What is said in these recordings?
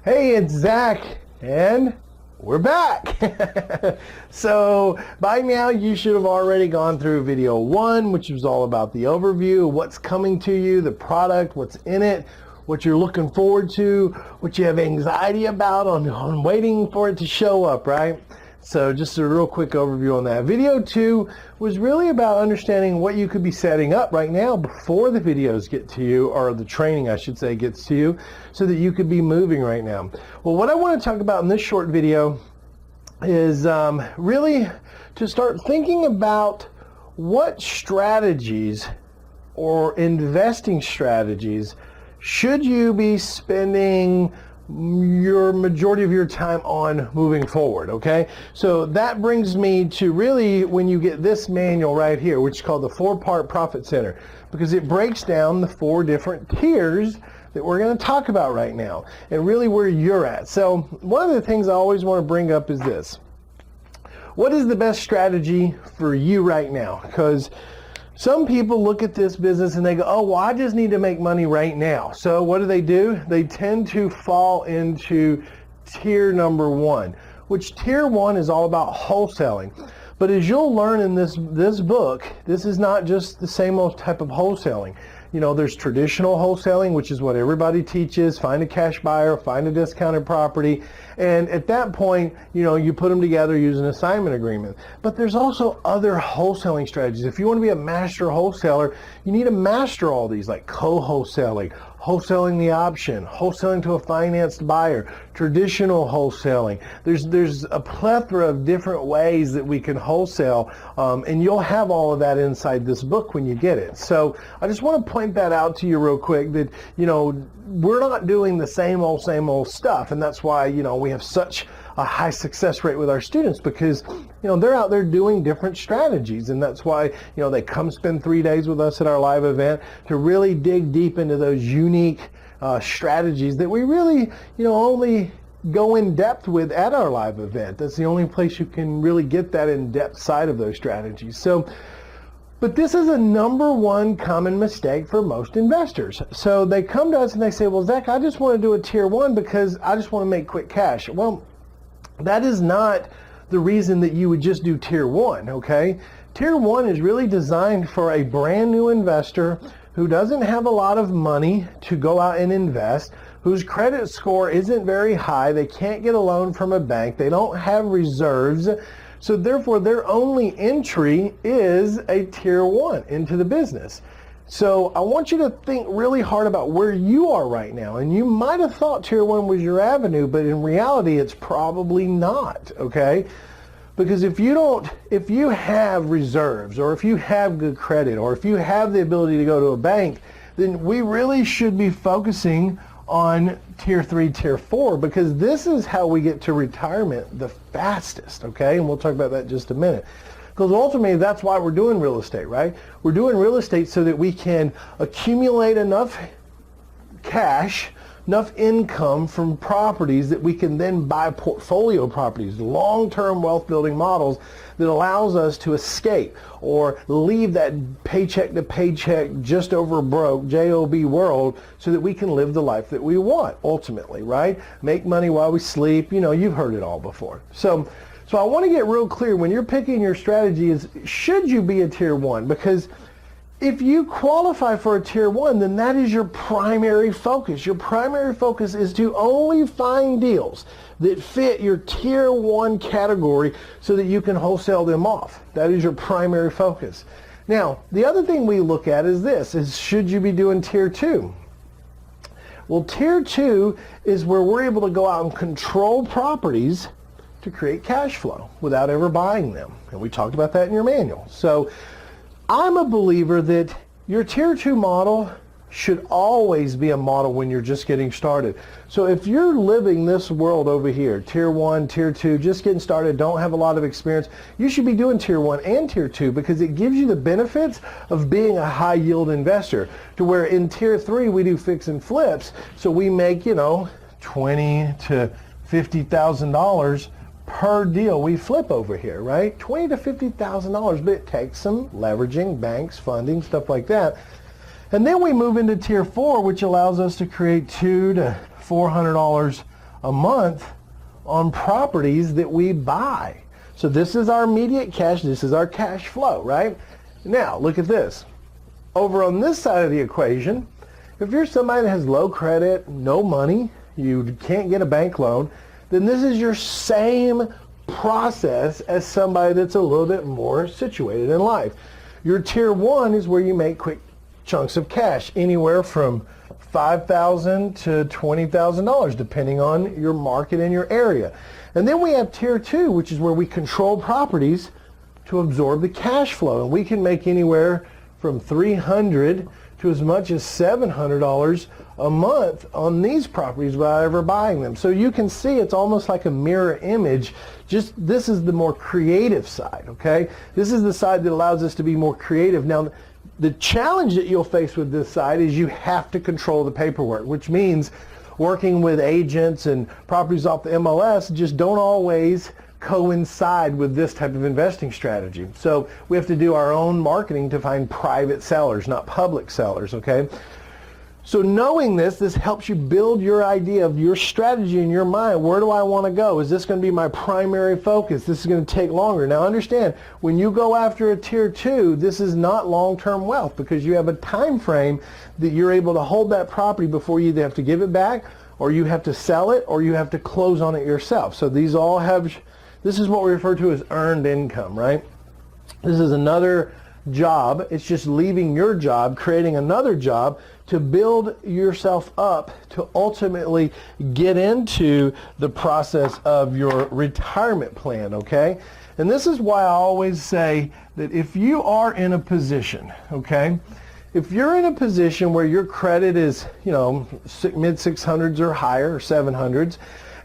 Hey, it's Zach, and we're back. So by now you should have already gone through video 1, which was all about the overview, what's coming to you, the product, what's in it, what you're looking forward to, what you have anxiety about on waiting for it to show up, right? So just a real quick overview on that. Video 2 was really about understanding what you could be setting up right now before the videos get to you, or the training I should say gets to you, so that you could be moving right now. Well, what I want to talk about in this short video is really to start thinking about what strategies or investing strategies should you be spending your majority of your time on moving forward, okay? So that brings me to really when you get this manual right here, which is called the 4-part profit center, because it breaks down the 4 different tiers that we're going to talk about right now and really where you're at. So one of the things I always want to bring up is this. What is the best strategy for you right now? Because some people look at this business and they go, oh, well, I just need to make money right now. So what do? They tend to fall into tier number 1, which tier 1 is all about wholesaling. But as you'll learn in this book, this is not just the same old type of wholesaling. You know, there's traditional wholesaling, which is what everybody teaches. Find a cash buyer, find a discounted property. And at that point, you know, you put them together, use an assignment agreement. But there's also other wholesaling strategies. If you want to be a master wholesaler, you need to master all these, like co-wholesaling, wholesaling the option, wholesaling to a financed buyer, traditional wholesaling. There's a plethora of different ways that we can wholesale, and you'll have all of that inside this book when you get it. So I just want to point that out to you real quick, that, you know, we're not doing the same old stuff, and that's why, you know, we have such a high success rate with our students, because, you know, they're out there doing different strategies, and that's why, you know, they come spend 3 days with us at our live event to really dig deep into those unique strategies that we really, you know, only go in depth with at our live event. That's the only place you can really get that in-depth side of those strategies. So, but this is a number 1 common mistake for most investors. So they come to us and they say, well, Zach, I just want to do a tier 1 because I just want to make quick cash. Well, that is not the reason that you would just do tier 1, okay? Tier 1 is really designed for a brand new investor who doesn't have a lot of money to go out and invest, whose credit score isn't very high, they can't get a loan from a bank, they don't have reserves, so therefore their only entry is a tier 1 into the business. So I want you to think really hard about where you are right now. And you might have thought tier 1 was your avenue, but in reality it's probably not, okay? Because if you have reserves, or if you have good credit, or if you have the ability to go to a bank, then we really should be focusing on tier 3, tier 4, because this is how we get to retirement the fastest, okay? And we'll talk about that in just a minute. Because ultimately, that's why we're doing real estate, right? We're doing real estate so that we can accumulate enough cash, enough income from properties that we can then buy portfolio properties, long-term wealth building models that allows us to escape or leave that paycheck to paycheck, just over broke, J-O-B world, so that we can live the life that we want ultimately, right? Make money while we sleep. You know, you've heard it all before. So I want to get real clear when you're picking your strategy is, should you be a tier 1? Because if you qualify for a tier 1, then that is your primary focus. Your primary focus is to only find deals that fit your tier 1 category so that you can wholesale them off. That is your primary focus. Now, the other thing we look at is this, is should you be doing tier 2? Well, tier 2 is where we're able to go out and control properties to create cash flow without ever buying them. And we talked about that in your manual. So I'm a believer that your tier 2 model should always be a model when you're just getting started. So if you're living this world over here, tier 1, tier 2, just getting started, don't have a lot of experience, you should be doing tier 1 and tier 2 because it gives you the benefits of being a high yield investor, to where in tier 3 we do fix and flips. So we make, you know, $20,000 to $50,000 per deal we flip over here, right? $20,000 to $50,000, but it takes some leveraging, banks, funding, stuff like that. And then we move into tier 4, which allows us to create $200 to $400 a month on properties that we buy. So this is our immediate cash, this is our cash flow, right? Now, look at this. Over on this side of the equation, if you're somebody that has low credit, no money, you can't get a bank loan, then this is your same process as somebody that's a little bit more situated in life. Your tier one is where you make quick chunks of cash, anywhere from $5,000 to $20,000, depending on your market and your area. And then we have tier two, which is where we control properties to absorb the cash flow. And we can make anywhere from $300 to as much as $700 a month on these properties without ever buying them. So you can see it's almost like a mirror image. Just this is the more creative side, okay? This is the side that allows us to be more creative. Now, the challenge that you'll face with this side is you have to control the paperwork, which means working with agents and properties off the MLS just don't always coincide with this type of investing strategy. So we have to do our own marketing to find private sellers, not public sellers, okay? So knowing this helps you build your idea of your strategy in your mind. Where do I want to go? Is this going to be my primary focus? This is going to take longer. Now understand, when you go after a tier two, this is not long-term wealth because you have a time frame that you're able to hold that property before you either have to give it back or you have to sell it or you have to close on it yourself. So these all have, this is what we refer to as earned income, right? This is another job. It's just leaving your job, creating another job to build yourself up to ultimately get into the process of your retirement plan, okay? And this is why I always say that if you are in a position, okay, if you're in a position where your credit is, you know, mid 600s or higher, or 700s,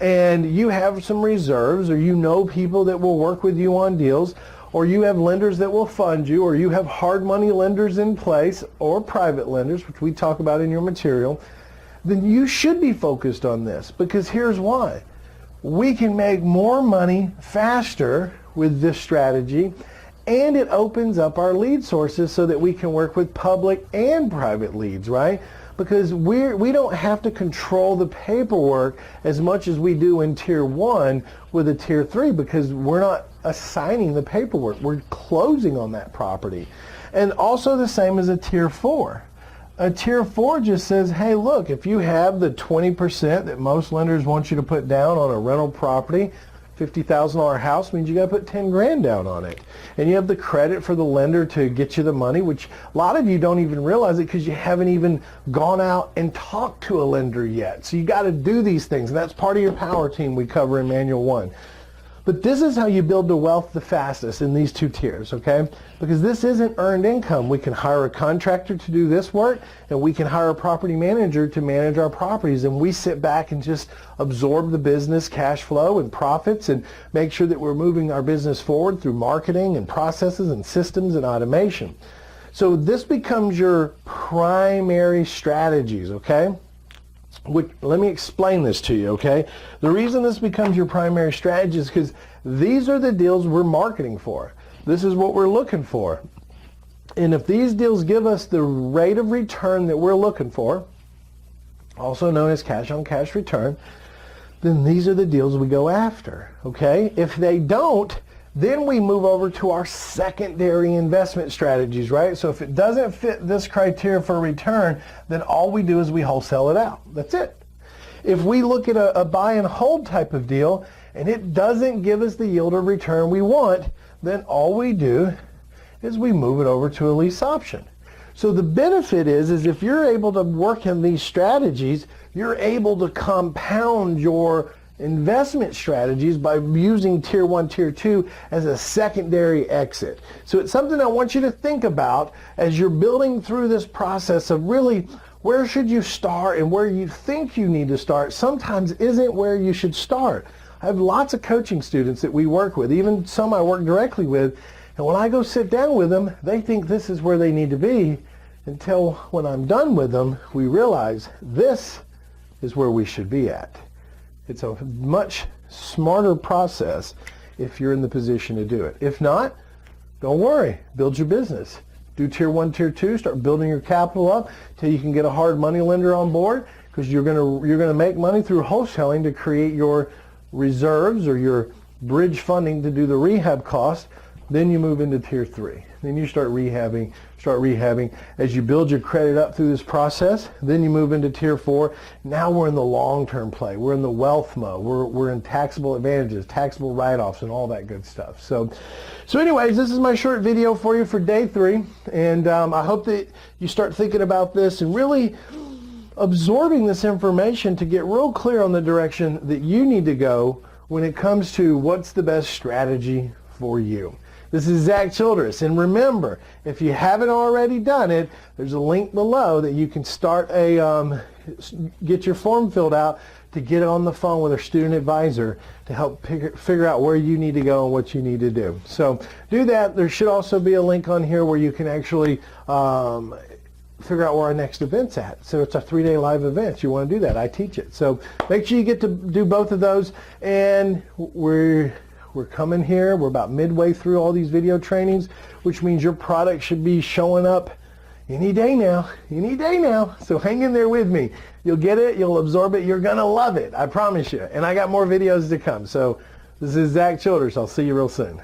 and you have some reserves, or you know people that will work with you on deals, or you have lenders that will fund you, or you have hard money lenders in place, or private lenders, which we talk about in your material, then you should be focused on this, because here's why. We can make more money faster with this strategy, and it opens up our lead sources so that we can work with public and private leads, right? Because we don't have to control the paperwork as much as we do in tier one with a tier three, because we're not assigning the paperwork. We're closing on that property. And also the same as a tier four. A tier four just says, hey, look, if you have the 20% that most lenders want you to put down on a rental property, $50,000 house means you got to put 10 grand down on it. And you have the credit for the lender to get you the money, which a lot of you don't even realize it because you haven't even gone out and talked to a lender yet. So you got to do these things, and that's part of your power team we cover in Manual 1. But this is how you build the wealth the fastest in these two tiers, okay? Because this isn't earned income. We can hire a contractor to do this work, and we can hire a property manager to manage our properties, and we sit back and just absorb the business cash flow and profits and make sure that we're moving our business forward through marketing and processes and systems and automation. So this becomes your primary strategies, okay? Let me explain this to you, okay? The reason this becomes your primary strategy is because these are the deals we're marketing for. This is what we're looking for. And if these deals give us the rate of return that we're looking for, also known as cash on cash return, then these are the deals we go after, okay? If they don't, then we move over to our secondary investment strategies, right? So if it doesn't fit this criteria for return, then all we do is we wholesale it out. That's it. If we look at a buy and hold type of deal and it doesn't give us the yield or return we want, then all we do is we move it over to a lease option. So the benefit is if you're able to work in these strategies, you're able to compound your investment strategies by using tier one, tier two as a secondary exit. So it's something I want you to think about as you're building through this process of really where should you start, and where you think you need to start sometimes isn't where you should start. I have lots of coaching students that we work with, even some I work directly with, and when I go sit down with them, they think this is where they need to be, until when I'm done with them, we realize this is where we should be at. It's a much smarter process if you're in the position to do it. If not, don't worry. Build your business. Do tier one, tier two. Start building your capital up till you can get a hard money lender on board. because you're gonna make money through wholesaling to create your reserves or your bridge funding to do the rehab cost. Then you move into tier 3. Then you start rehabbing. As you build your credit up through this process, then you move into tier 4. Now we're in the long-term play. We're in the wealth mode. We're in taxable advantages, taxable write-offs, and all that good stuff. So anyways, this is my short video for you for day 3. And I hope that you start thinking about this and really absorbing this information to get real clear on the direction that you need to go when it comes to what's the best strategy for you. This is Zack Childress, and remember, if you haven't already done it, there's a link below that you can start get your form filled out to get on the phone with a student advisor to help figure out where you need to go and what you need to do. So do that. There should also be a link on here where you can actually figure out where our next event's at. So it's a 3-day live event. You want to do that, I teach it. So make sure you get to do both of those, and we're coming here. We're about midway through all these video trainings, which means your product should be showing up any day now. So hang in there with me. You'll get it. You'll absorb it. You're going to love it. I promise you. And I got more videos to come. So this is Zack Childress. I'll see you real soon.